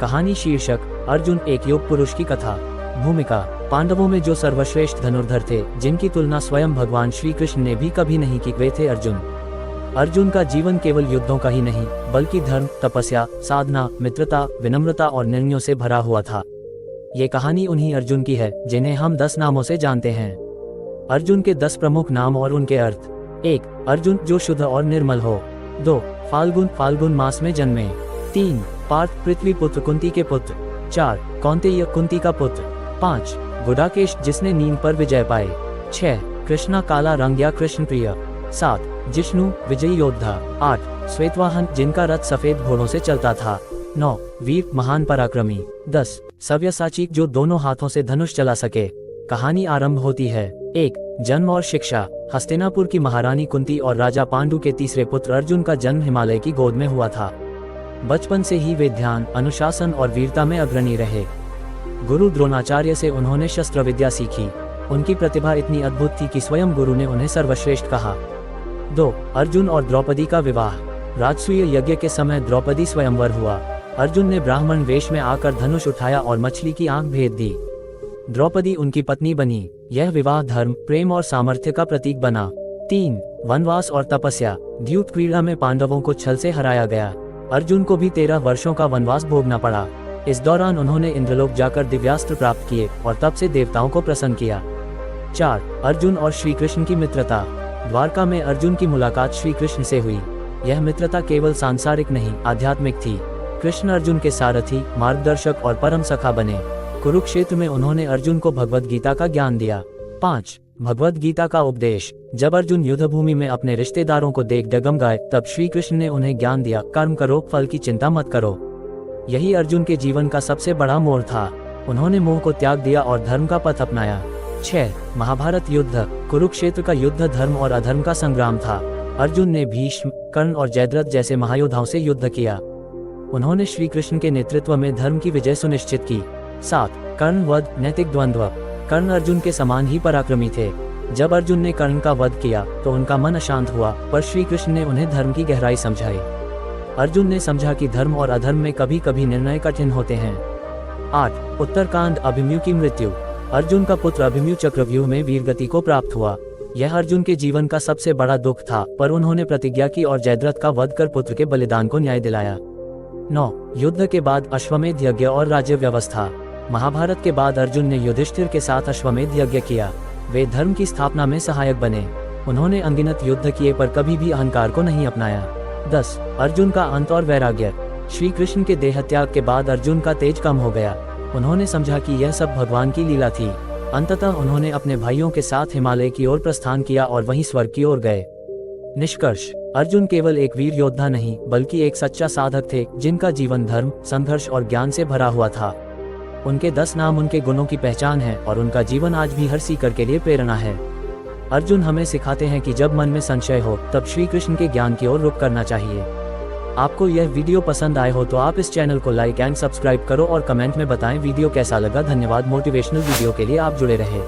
कहानी शीर्षक अर्जुन एक योग पुरुष की कथा। भूमिका पांडवों में जो सर्वश्रेष्ठ धनुर्धर थे, जिनकी तुलना स्वयं भगवान श्री कृष्ण ने भी कभी नहीं की, वे थे अर्जुन। अर्जुन का जीवन केवल युद्धों का ही नहीं, बल्कि धर्म, तपस्या, साधना, मित्रता, विनम्रता और निर्णयों से भरा हुआ था। ये कहानी उन्हीं अर्जुन की है जिन्हें हम 10 नामों से जानते हैं। अर्जुन के 10 प्रमुख नाम और उनके अर्थ। 1. अर्जुन, जो शुद्ध और निर्मल हो। 2. फाल्गुन, फाल्गुन मास में जन्मे। 3. पार्थ, पृथ्वी पुत्र, कुंती के पुत्र। 4. कौंतेय, कुंती का पुत्र। 5. गुडाकेश, जिसने नींद पर विजय पाए। 6. कृष्णा, काला रंग या कृष्ण प्रिय। 7. जिष्णु, विजयी योद्धा। 8. श्वेतवाहन, जिनका रथ सफेद घोड़ों से चलता था। 9. वीर, महान पराक्रमी। 10. सव्यसाची, जो दोनों हाथों से धनुष चला सके। कहानी आरंभ होती है। 1. जन्म और शिक्षा। हस्तिनापुर की महारानी कुंती और राजा पांडु के तीसरे पुत्र अर्जुन का जन्म हिमालय की गोद में हुआ था। बचपन से ही वे ध्यान, अनुशासन और वीरता में अग्रणी रहे। गुरु द्रोणाचार्य से उन्होंने शस्त्र विद्या सीखी। उनकी प्रतिभा इतनी अद्भुत थी कि स्वयं गुरु ने उन्हें सर्वश्रेष्ठ कहा। 2. अर्जुन और द्रौपदी का विवाह। राजसूय यज्ञ के समय द्रौपदी स्वयंवर हुआ। अर्जुन ने ब्राह्मण वेश में आकर धनुष उठाया और मछली की आंख भेद दी। द्रौपदी उनकी पत्नी बनी। यह विवाह धर्म, प्रेम और सामर्थ्य का प्रतीक बना। 3. वनवास और तपस्या। द्यूत क्रीड़ा में पांडवों को छल से हराया गया। अर्जुन को भी 13 वर्षों का वनवास भोगना पड़ा। इस दौरान उन्होंने इंद्रलोक जाकर दिव्यास्त्र प्राप्त किए और तब से देवताओं को प्रसन्न किया। 4. अर्जुन और श्री कृष्ण की मित्रता। द्वारका में अर्जुन की मुलाकात श्री कृष्ण से हुई। यह मित्रता केवल सांसारिक नहीं, आध्यात्मिक थी। कृष्ण अर्जुन के सारथी, मार्गदर्शक और परम सखा बने। कुरुक्षेत्र में उन्होंने अर्जुन को भगवद गीता का ज्ञान दिया। 5. भगवद गीता का उपदेश। जब अर्जुन युद्धभूमि में अपने रिश्तेदारों को देख डगमगाए, तब श्री कृष्ण ने उन्हें ज्ञान दिया, कर्म करो, फल की चिंता मत करो। यही अर्जुन के जीवन का सबसे बड़ा मोड़ था। उन्होंने मोह को त्याग दिया और धर्म का पथ अपनाया। 6. महाभारत युद्ध। कुरुक्षेत्र का युद्ध धर्म और अधर्म का संग्राम था। अर्जुन ने भीष्म, कर्ण और जयद्रथ जैसे महायोद्धाओं से युद्ध किया। उन्होंने श्री कृष्ण के नेतृत्व में धर्म की विजय सुनिश्चित की। 7. कर्ण वध, नैतिक द्वंद्व। कर्ण अर्जुन के समान ही पराक्रमी थे। जब अर्जुन ने कर्ण का वध किया तो उनका मन अशांत हुआ, पर श्री कृष्ण ने उन्हें धर्म की गहराई समझाई। अर्जुन ने समझा कि धर्म और अधर्म में कभी कभी निर्णय कठिन होते हैं। 8. उत्तरकांड, अभिमन्यु की मृत्यु। अर्जुन का पुत्र अभिमन्यु चक्रव्यूह में वीरगति को प्राप्त हुआ। यह अर्जुन के जीवन का सबसे बड़ा दुख था, पर उन्होंने प्रतिज्ञा की और जयद्रथ का वध कर पुत्र के बलिदान को न्याय दिलाया। 9. युद्ध के बाद अश्वमेध यज्ञ और राज्य व्यवस्था। महाभारत के बाद अर्जुन ने युधिष्ठिर के साथ अश्वमेध यज्ञ किया। वे धर्म की स्थापना में सहायक बने। उन्होंने अनगिनत युद्ध किए, पर कभी भी अहंकार को नहीं अपनाया। 10. अर्जुन का अंत और वैराग्य। श्री कृष्ण के देहत्याग के बाद अर्जुन का तेज कम हो गया। उन्होंने समझा कि यह सब भगवान की लीला थी। अंततः उन्होंने अपने भाइयों के साथ हिमालय की ओर प्रस्थान किया और वहीं स्वर्ग की ओर गए। निष्कर्ष, अर्जुन केवल एक वीर योद्धा नहीं, बल्कि एक सच्चा साधक थे, जिनका जीवन धर्म, संघर्ष और ज्ञान से भरा हुआ था। उनके 10 नाम उनके गुणों की पहचान है और उनका जीवन आज भी हर सीकर के लिए प्रेरणा है। अर्जुन हमें सिखाते हैं कि जब मन में संशय हो, तब श्री कृष्ण के ज्ञान की ओर रुख करना चाहिए। आपको यह वीडियो पसंद आए हो तो आप इस चैनल को लाइक एंड सब्सक्राइब करो और कमेंट में बताएं वीडियो कैसा लगा। धन्यवाद। मोटिवेशनल वीडियो के लिए आप जुड़े रहे।